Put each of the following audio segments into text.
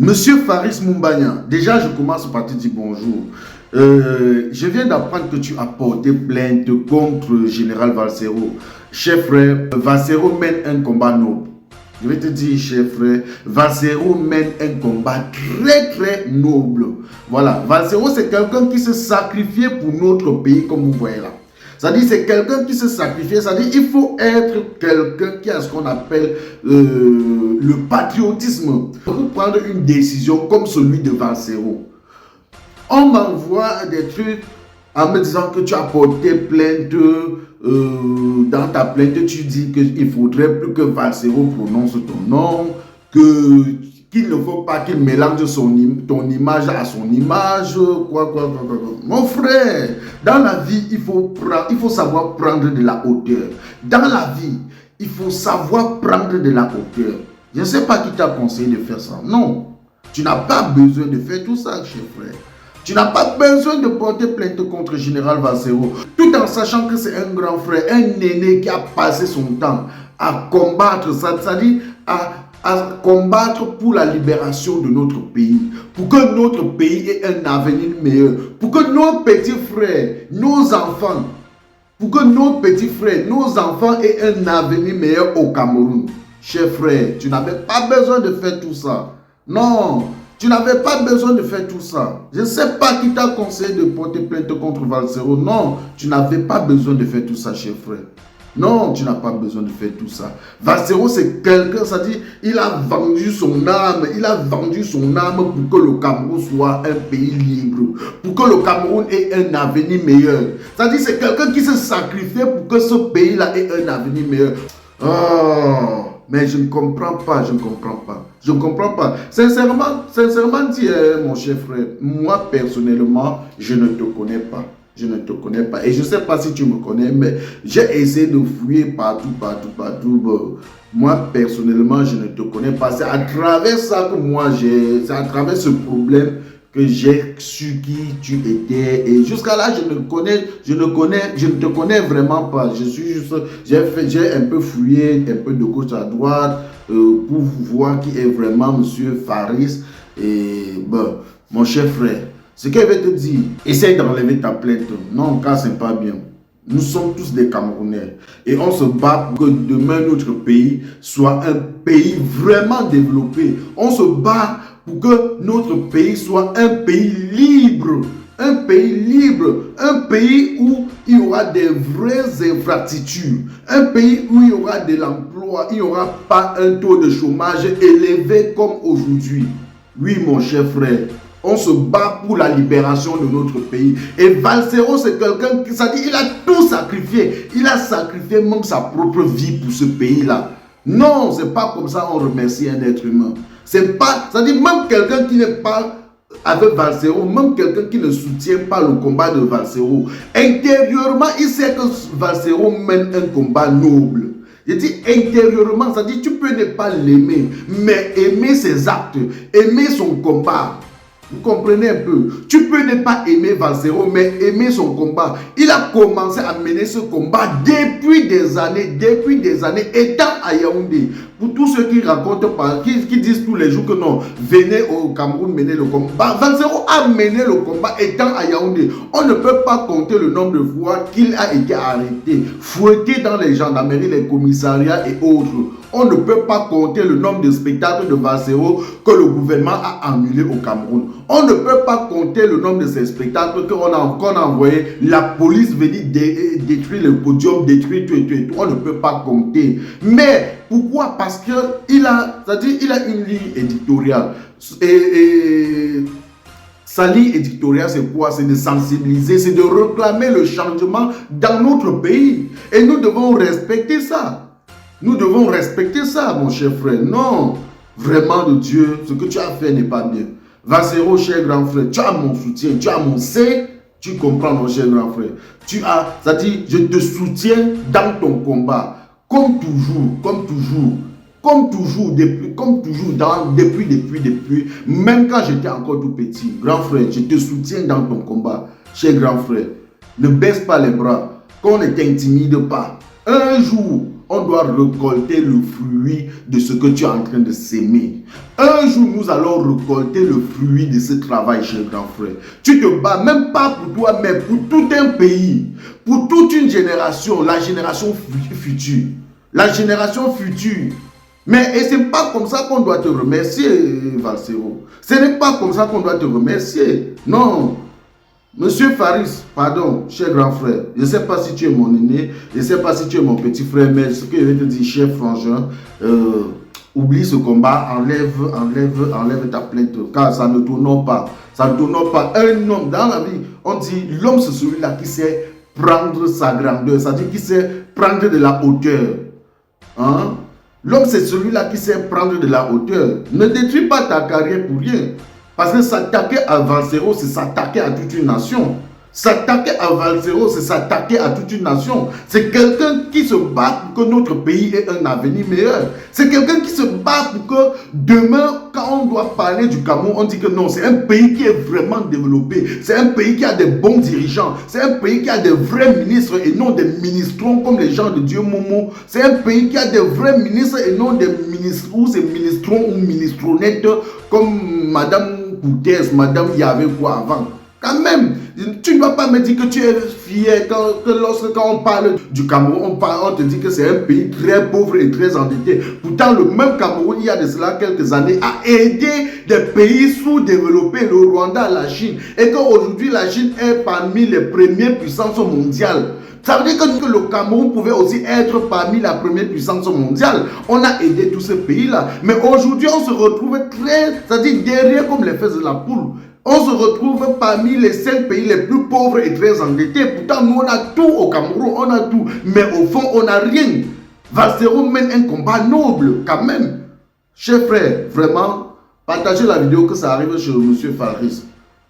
Monsieur Faris Moumbagna, déjà je commence par te dire bonjour. Je viens d'apprendre que tu as porté plainte contre le général Valsero. Cher frère, Valsero mène un combat noble. Je vais te dire, cher frère, Valsero mène un combat très noble. Voilà, Valsero c'est quelqu'un qui s'est sacrifié pour notre pays, comme vous voyez là. C'est-à-dire c'est quelqu'un qui s'est sacrifié, c'est-à-dire il faut être quelqu'un qui a ce qu'on appelle le patriotisme pour prendre une décision comme celui de Valsero. On m'envoie des trucs en me disant que tu as porté plainte, dans ta plainte tu dis qu'il faudrait plus que Valsero prononce ton nom, qu'il ne faut pas qu'il mélange ton image à son image, quoi. Mon frère, dans la vie, il faut savoir prendre de la hauteur. Dans la vie, il faut savoir prendre de la hauteur. Je ne sais pas qui t'a conseillé de faire ça. Non, tu n'as pas besoin de faire tout ça, cher frère. Tu n'as pas besoin de porter plainte contre le général Valsero, tout en sachant que c'est un grand frère, un aîné qui a passé son temps à combattre ça, c'est-à-dire à combattre pour la libération de notre pays, pour que notre pays ait un avenir meilleur, pour que nos petits frères, nos enfants, aient un avenir meilleur au Cameroun. Cher frère, tu n'avais pas besoin de faire tout ça. Non, tu n'avais pas besoin de faire tout ça. Je ne sais pas qui t'a conseillé de porter plainte contre Valsero. Non, tu n'avais pas besoin de faire tout ça, cher frère. Non, tu n'as pas besoin de faire tout ça. Valsero, c'est quelqu'un, c'est-à-dire, il a vendu son âme. Il a vendu son âme pour que le Cameroun soit un pays libre. Pour que le Cameroun ait un avenir meilleur. C'est-à-dire, c'est quelqu'un qui s'est sacrifié pour que ce pays-là ait un avenir meilleur. Oh, mais je ne comprends pas. Sincèrement dit, mon cher frère, moi personnellement, je ne te connais pas. Et je ne sais pas si tu me connais, mais j'ai essayé de fouiller partout. Moi, personnellement, je ne te connais pas. C'est à travers ça que c'est à travers ce problème que j'ai su qui tu étais. Et jusqu'à là, je ne te connais vraiment pas. J'ai un peu fouillé, un peu de gauche à droite, pour voir qui est vraiment Monsieur Faris. Et bon, mon cher frère, ce que je vais te dire, essaye d'enlever ta plainte. Non, car ce n'est pas bien. Nous sommes tous des Camerounais et on se bat pour que demain notre pays soit un pays vraiment développé. On se bat pour que notre pays soit un pays libre. Un pays où il y aura des vraies infrastructures. Un pays où il y aura de l'emploi. Il n'y aura pas un taux de chômage élevé comme aujourd'hui. Oui, mon cher frère. On se bat pour la libération de notre pays. Et Valsero, c'est quelqu'un qui, ça dit, il a tout sacrifié. Il a sacrifié même sa propre vie pour ce pays-là. Non, c'est pas comme ça on remercie un être humain. C'est pas, ça dit, même quelqu'un qui n'est pas avec Valsero, même quelqu'un qui ne soutient pas le combat de Valsero, intérieurement, il sait que Valsero mène un combat noble. Je dis intérieurement, ça dit, tu peux ne pas l'aimer, mais aimer ses actes, aimer son combat. Vous comprenez un peu? Tu peux ne pas aimer Valsero, mais aimer son combat. Il a commencé à mener ce combat depuis des années, étant à Yaoundé. Pour tous ceux qui racontent, qui disent tous les jours que non, venez au Cameroun mener le combat. Valsero a mené le combat étant à Yaoundé. On ne peut pas compter le nombre de fois qu'il a été arrêté, fouetté dans les gendarmeries, les commissariats et autres. On ne peut pas compter le nombre de spectacles de Valsero que le gouvernement a annulé au Cameroun. On ne peut pas compter le nombre de ces spectacles qu'on a envoyé. La police venir détruire le podium, détruire tout. On ne peut pas compter. Mais pourquoi? Parce qu'il a une ligne éditoriale. Et sa ligne éditoriale, c'est quoi? C'est de sensibiliser, c'est de réclamer le changement dans notre pays. Et nous devons respecter ça. Mon cher frère. Non, vraiment de Dieu, ce que tu as fait n'est pas bien. Valsero, cher grand frère, tu as mon soutien, tu as mon tu comprends, mon cher grand frère. C'est-à-dire, je te soutiens dans ton combat, comme toujours, depuis, même quand j'étais encore tout petit. Grand frère, je te soutiens dans ton combat, cher grand frère. Ne baisse pas les bras, qu'on ne t'intimide pas. Un jour, on doit récolter le fruit de ce que tu es en train de s'aimer. Un jour, nous allons récolter le fruit de ce travail, cher grand frère. Tu te bats, même pas pour toi, mais pour tout un pays, pour toute une génération, la génération future. La génération future. Mais ce n'est pas comme ça qu'on doit te remercier, Valsero. Ce n'est pas comme ça qu'on doit te remercier. Non. Monsieur Faris, pardon, cher grand frère, je ne sais pas si tu es mon aîné, je ne sais pas si tu es mon petit frère, mais ce que je vais te dire, cher frangin, oublie ce combat, enlève ta plainte, car ça ne t'honore pas. Ça ne t'honore pas. Un homme, dans la vie, on dit, l'homme c'est celui-là qui sait prendre sa grandeur, c'est-à-dire qui sait prendre de la hauteur. Hein? L'homme c'est celui-là qui sait prendre de la hauteur. Ne détruis pas ta carrière pour rien. Parce que s'attaquer à Valsero, c'est s'attaquer à toute une nation. S'attaquer à Valsero, c'est s'attaquer à toute une nation. C'est quelqu'un qui se bat pour que notre pays ait un avenir meilleur. C'est quelqu'un qui se bat pour que demain, quand on doit parler du Cameroun, on dit que non, c'est un pays qui est vraiment développé. C'est un pays qui a des bons dirigeants. C'est un pays qui a des vrais ministres et non des ministrons comme les gens de Dieu Momo. C'est un pays qui a des vrais ministres et non des ministres ou ces ministrons ou ministronnettes comme Madame Koutès, Madame Yahvé quoi avant. Quand même, tu ne vas pas me dire que tu es fier quand on parle du Cameroun, on te dit que c'est un pays très pauvre et très endetté. Pourtant, le même Cameroun, il y a de cela quelques années, a aidé des pays sous-développés, le Rwanda, la Chine. Et qu'aujourd'hui, la Chine est parmi les premières puissances mondiales. Ça veut dire que le Cameroun pouvait aussi être parmi la première puissance mondiale. On a aidé tous ces pays-là. Mais aujourd'hui, on se retrouve c'est-à-dire derrière comme les fesses de la poule. On se retrouve parmi les 5 pays les plus pauvres et très endettés. Pourtant, nous, on a tout au Cameroun, on a tout. Mais au fond, on n'a rien. Valsero mène un combat noble, quand même. Chers frères, vraiment, partagez la vidéo que ça arrive chez M. Faris.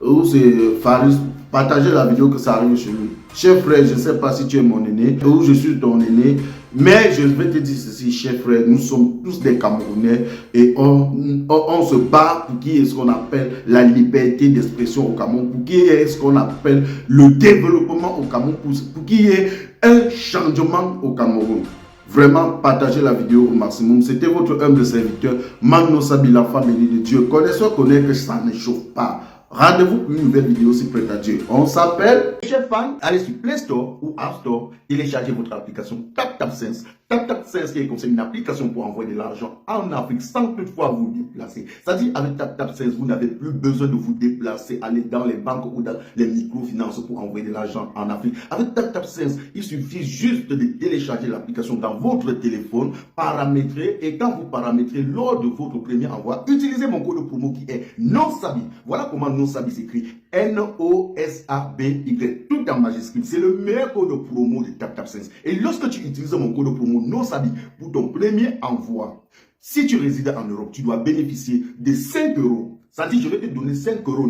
Ou c'est Faris, partagez la vidéo que ça arrive chez lui. Cher frère, je ne sais pas si tu es mon aîné ou je suis ton aîné, mais je vais te dire ceci, cher frère, nous sommes tous des Camerounais et on se bat pour qu'il y ait ce qu'on appelle la liberté d'expression au Cameroun, pour qu'il y ait ce qu'on appelle le développement au Cameroun, pour qu'il y ait un changement au Cameroun. Vraiment, partagez la vidéo au maximum. C'était votre humble serviteur, Magno Sabi, l'enfant béni de Dieu. Connaisseur connaît que ça ne chauffe pas. Rendez-vous pour une nouvelle vidéo si prête à Dieu. On s'appelle Chef Fan. Allez sur Play Store ou App Store. Téléchargez votre application TapTapSense. TapTapSense qui est conseillé une application pour envoyer de l'argent en Afrique sans toutefois vous déplacer. C'est-à-dire avec TapTapSense, vous n'avez plus besoin de vous déplacer, aller dans les banques ou dans les microfinances pour envoyer de l'argent en Afrique. Avec TapTapSense, il suffit juste de télécharger l'application dans votre téléphone, paramétrer et quand vous paramétrez lors de votre premier envoi, utilisez mon code promo qui est NOSABI. Voilà comment NOSABI s'écrit. NOSABY, tout en majuscule. C'est le meilleur code promo de TapTapSense. Et lorsque tu utilises mon code promo NOSABI pour ton premier envoi, si tu résides en Europe, tu dois bénéficier de 5 euros. C'est-à-dire, je vais te donner 5 euros.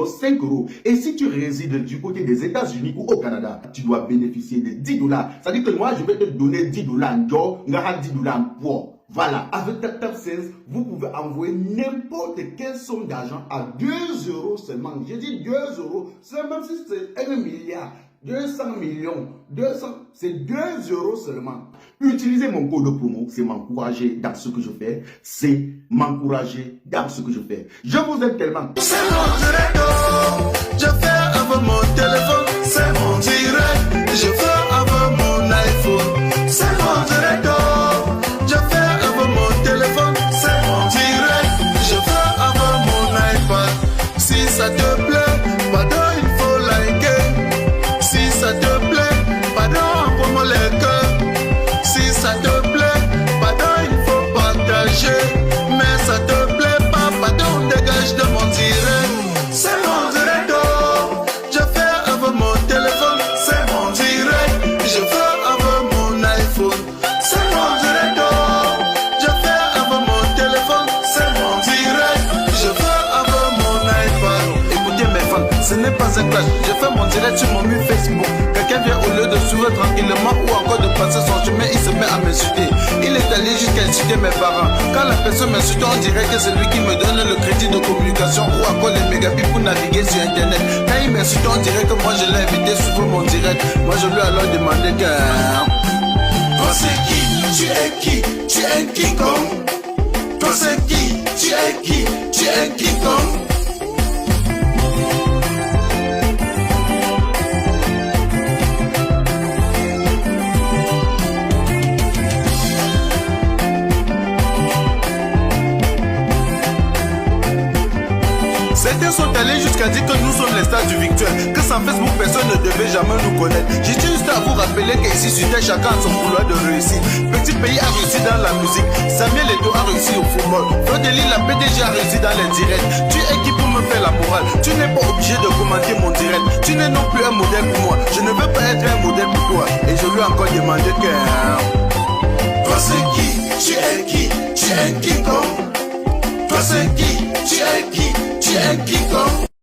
5 euros. Et si tu résides du côté des États-Unis ou au Canada, tu dois bénéficier de 10 dollars. C'est-à-dire que moi, je vais te donner 10 dollars. 10 dollars en poids. Voilà, avec TapTapSense, vous pouvez envoyer n'importe quelle somme d'argent à 2 euros seulement. J'ai dit 2 euros, c'est même si c'est 1 milliard, 200 millions, 200, c'est 2 euros seulement. Utilisez mon code promo, c'est m'encourager dans ce que je fais, c'est m'encourager dans ce que je fais. Je vous aime tellement. C'est mon direct, je fais avec mon téléphone, c'est mon direct, je fais avec mon iPhone, c'est mon direct. Ça te plaît, pardon, il faut liker. Si ça te plaît, pardon, envoie-moi les cœurs. Si ça te plaît, pardon, il faut partager. Mais ça te plaît pas, pardon, dégage de mon direct. C'est mon direct, oh. Je fais avec mon téléphone, c'est mon direct. Je fais avec mon iPhone, c'est mon direct, oh. Je fais avec mon téléphone, c'est mon direct. Je fais avec mon iPad. Ce n'est pas un clash, je fais mon direct sur mon mur Facebook. Quelqu'un vient au lieu de sourire tranquillement ou encore de passer son chemin, il se met à m'insulter. Il est allé jusqu'à insulter mes parents. Quand la personne m'insulte, on dirait que c'est lui qui me donne le crédit de communication ou encore les mégabits pour naviguer sur internet. Quand il m'insulte, on dirait que moi je l'ai invité sur mon direct. Moi je lui ai alors demandé que... Toi c'est qui? Tu es qui? Tu es King Kong. Toi c'est qui? Tu es qui? Tu es King Kong. Certains sont allés jusqu'à dire que nous sommes les stars du virtuel, que sans Facebook personne ne devait jamais nous connaître. J'ai juste à vous rappeler qu'ici sur Terre chacun a son couloir de réussite. Petit pays a réussi dans la musique, Samuel Eto'o a réussi au football, Flodeli la PDG a réussi dans les directs. Tu es qui pour me faire la morale? Tu n'es pas obligé de commenter mon direct. Tu n'es non plus un modèle pour moi, je ne veux pas être un modèle pour toi. Et je lui ai encore demandé que... Toi c'est qui? Tu es qui? Tu es King Kong. Toi c'est qui? Tu es qui? Tu es King Kong.